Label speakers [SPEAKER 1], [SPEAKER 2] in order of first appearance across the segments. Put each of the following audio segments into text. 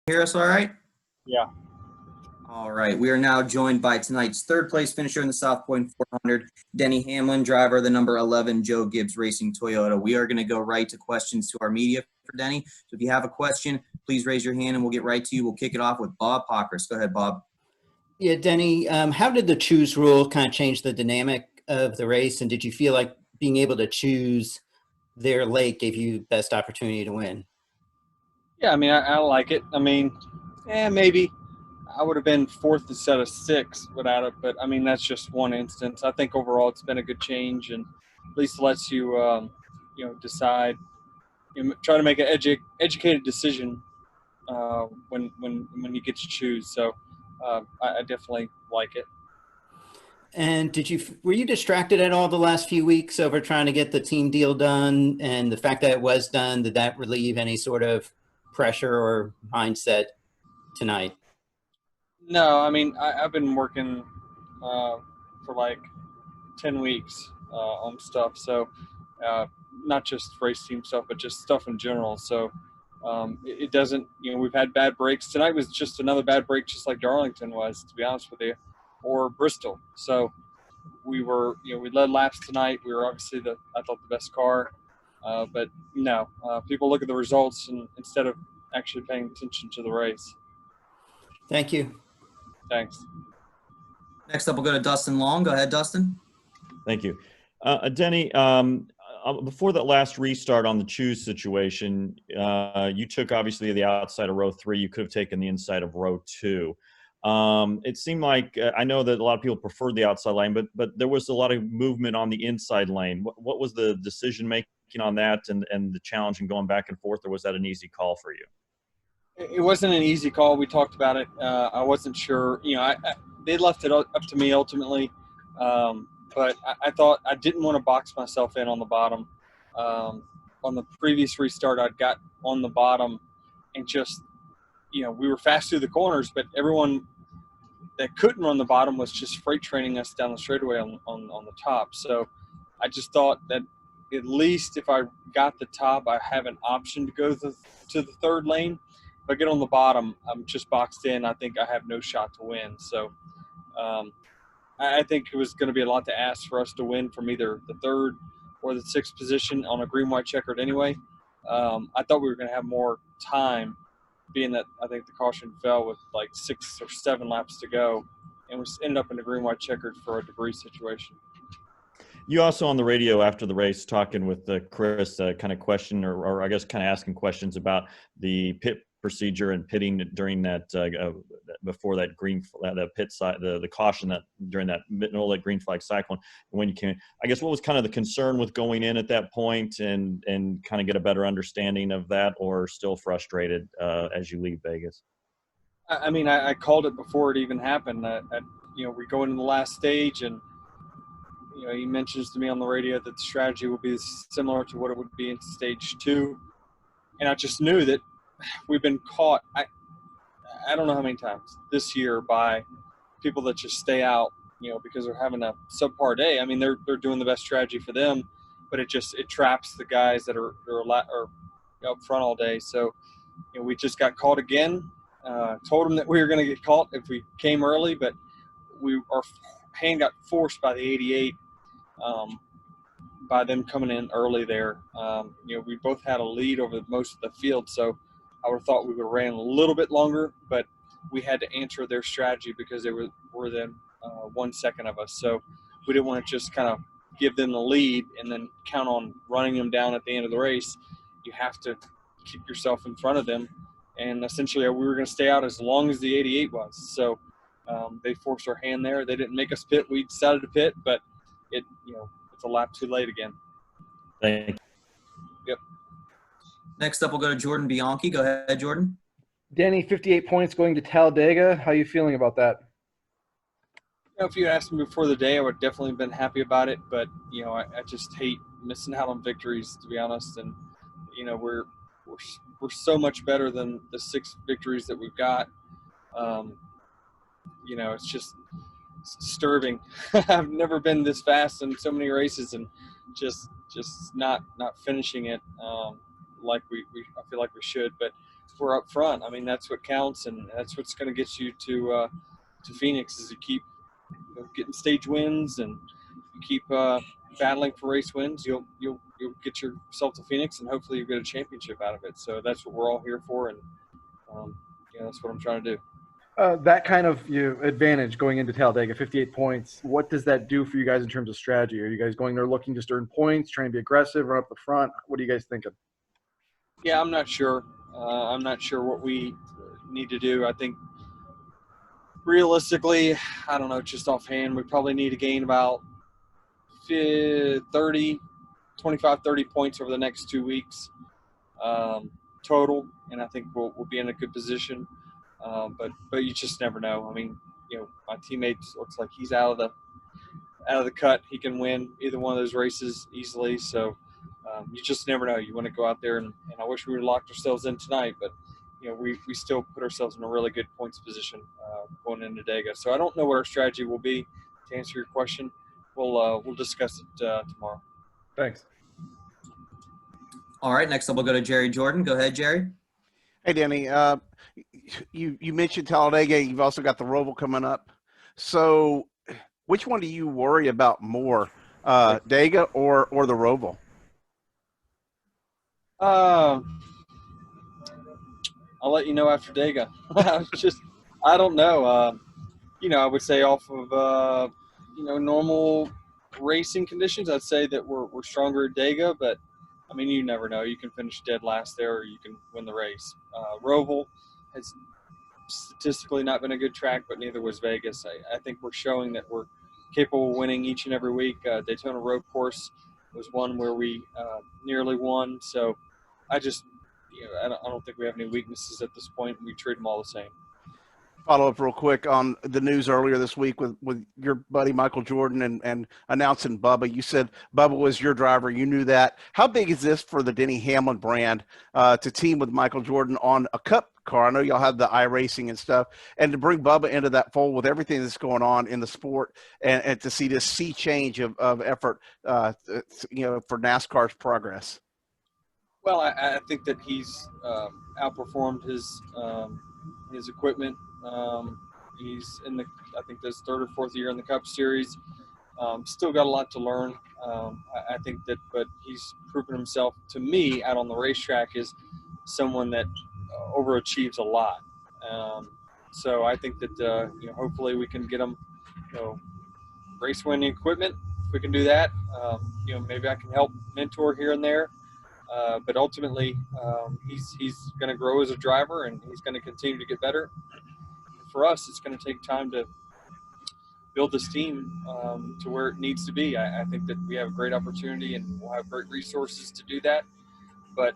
[SPEAKER 1] Hear us all right?
[SPEAKER 2] Yeah.
[SPEAKER 1] All right. We are now joined by tonight's third place finisher in the South Point 400, Denny Hamlin, driver of the number 11 Joe Gibbs Racing Toyota. We are going to go right to questions to our media for Denny. So if you have a question, please raise your hand and we'll get right to you. We'll kick it off with Bob Pockris. Go ahead, Bob.
[SPEAKER 3] Yeah, Denny, how did the choose rule kind of change the dynamic of the race? And did you feel like being able to choose there late gave you best opportunity to win?
[SPEAKER 2] Yeah, I mean, I like it. I mean, maybe I would have been fourth instead of sixth without it, but I mean, that's just one instance. I think overall it's been a good change, and at least lets you, decide, try to make an educated decision when you get to choose. So I definitely like it.
[SPEAKER 3] And were you distracted at all the last few weeks over trying to get the team deal done? And the fact that it was done, did that relieve any sort of pressure or mindset tonight?
[SPEAKER 2] No, I mean, I've been working for like 10 weeks on stuff. So not just race team stuff, but just stuff in general. So it doesn't, we've had bad breaks. Tonight was just another bad break, just like Darlington was, to be honest with you, or Bristol. So we were, we led laps tonight. We were obviously I thought the best car, but no, people look at the results and instead of actually paying attention to the race.
[SPEAKER 3] Thank you.
[SPEAKER 2] Thanks.
[SPEAKER 1] Next up, we'll go to Dustin Long. Go ahead, Dustin.
[SPEAKER 4] Thank you. Denny, before that last restart on the choose situation, you took obviously the outside of row 3. You could have taken the inside of row 2. It seemed like, I know that a lot of people preferred the outside lane, but there was a lot of movement on the inside lane. What was the decision making on that and the challenge in going back and forth, or was that an easy call for you?
[SPEAKER 2] It wasn't an easy call. We talked about it. I wasn't sure. They left it up to me ultimately. But I thought I didn't want to box myself in on the bottom. On the previous restart, I'd got on the bottom and just, we were fast through the corners, but everyone that couldn't run the bottom was just freight training us down the straightaway on the top. So I just thought that at least if I got the top, I have an option to go to the third lane. If I get on the bottom, I'm just boxed in. I think I have no shot to win. So I think it was going to be a lot to ask for us to win from either the third or the sixth position on a green-white checkered anyway. I thought we were going to have more time, being that I think the caution fell with like 6 or 7 laps to go, and we ended up in the green-white checkered for a debris situation.
[SPEAKER 4] You also on the radio after the race talking with Chris, kind of question or I guess kind of asking questions about the pit procedure and pitting during that before that that pit side, the caution that during that middle of that green flag cycle when you came. I guess what was kind of the concern with going in at that point and kind of get a better understanding of that, or still frustrated as you leave Vegas?
[SPEAKER 2] I mean, I called it before it even happened. We go into the last stage and. He mentions to me on the radio that the strategy will be similar to what it would be in stage 2. And I just knew that we've been caught, I don't know how many times this year by people that just stay out, because they're having a subpar day. I mean, they're doing the best strategy for them, but it traps the guys that are up front all day. So, we just got caught again. Told them that we were going to get caught if we came early, but our hand got forced by the 88. By them coming in early there. We both had a lead over most of the field, so I would have thought we would have ran a little bit longer, but we had to answer their strategy because they were then 1 second of us. So we didn't want to just kind of give them the lead and then count on running them down at the end of the race. You have to keep yourself in front of them, and essentially we were going to stay out as long as the 88 was. So they forced our hand there. They didn't make us pit. We decided to pit, but it's a lap too late again.
[SPEAKER 4] Thank you.
[SPEAKER 2] Yep.
[SPEAKER 1] Next up, we'll go to Jordan Bianchi. Go ahead, Jordan.
[SPEAKER 5] Denny, 58 points going to Talladega. How are you feeling about that?
[SPEAKER 2] If you asked me before the day, I would definitely have been happy about it. But, I just hate missing out on victories, to be honest. And, we're so much better than the 6 victories that we've got. It's just disturbing. I've never been this fast in so many races and just not finishing it. like I feel like we should, but we're up front. I mean, that's what counts, and that's what's going to get you to Phoenix is you keep getting stage wins and you keep battling for race wins. You'll get yourself to Phoenix, and hopefully you get a championship out of it. So that's what we're all here for, and that's what I'm trying to do.
[SPEAKER 5] That kind of advantage going into Talladega, 58 points, what does that do for you guys in terms of strategy? Are you guys going there looking just to earn points, trying to be aggressive, run up the front? What are you guys thinking?
[SPEAKER 2] Yeah, I'm not sure. I'm not sure what we need to do. I think realistically, I don't know, just offhand, we probably need to gain about 25, 30 points over the next 2 weeks total, and I think we'll be in a good position. But you just never know. I mean, my teammate looks like he's out of the cut. He can win either one of those races easily. So you just never know. You want to go out there, and I wish we would have locked ourselves in tonight, but we still put ourselves in a really good points position going into Dega. So I don't know what our strategy will be. To answer your question, we'll discuss it tomorrow.
[SPEAKER 5] Thanks.
[SPEAKER 1] All right, next up we'll go to Jerry Jordan. Go ahead, Jerry.
[SPEAKER 6] Hey, Denny. You mentioned Talladega. You've also got the Roval coming up. So which one do you worry about more, Dega or the Roval?
[SPEAKER 2] I'll let you know after Dega. I don't know. I would say off of normal racing conditions, I'd say that we're stronger at Dega, but I mean, you never know. You can finish dead last there, or you can win the race. Roval has statistically not been a good track, but neither was Vegas. I think we're showing that we're capable of winning each and every week. Daytona Road Course was one where we nearly won. So I don't think we have any weaknesses at this point. We treat them all the same.
[SPEAKER 6] Follow up real quick on the news earlier this week with your buddy Michael Jordan and announcing Bubba. You said Bubba was your driver. You knew that. How big is this for the Denny Hamlin brand to team with Michael Jordan on a Cup car? I know y'all have the iRacing and stuff, and to bring Bubba into that fold with everything that's going on in the sport, and to see this sea change of effort, for NASCAR's progress.
[SPEAKER 2] Well, I think that he's outperformed his equipment. He's I think this third or fourth year in the Cup Series. Still got a lot to learn. I think that, but he's proven himself to me out on the racetrack as someone that overachieves a lot. So I think that hopefully we can get him race winning equipment. If we can do that, maybe I can help mentor here and there. But ultimately, he's going to grow as a driver, and he's going to continue to get better. For us, it's going to take time to build this team to where it needs to be. I think that we have a great opportunity, and we'll have great resources to do that. But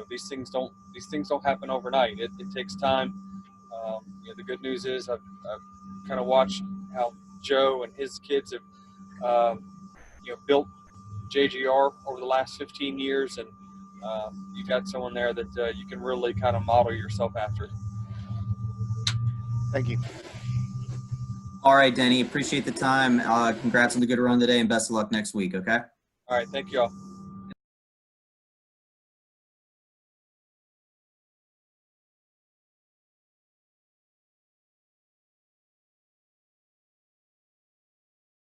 [SPEAKER 2] these things don't happen overnight. It takes time. The good news is I've kind of watched how Joe and his kids have built JGR over the last 15 years, and you got someone there that you can really kind of model yourself after.
[SPEAKER 6] Thank you.
[SPEAKER 1] All right, Denny, appreciate the time. Congrats on the good run today, and best of luck next week, okay?
[SPEAKER 2] All right, thank you all.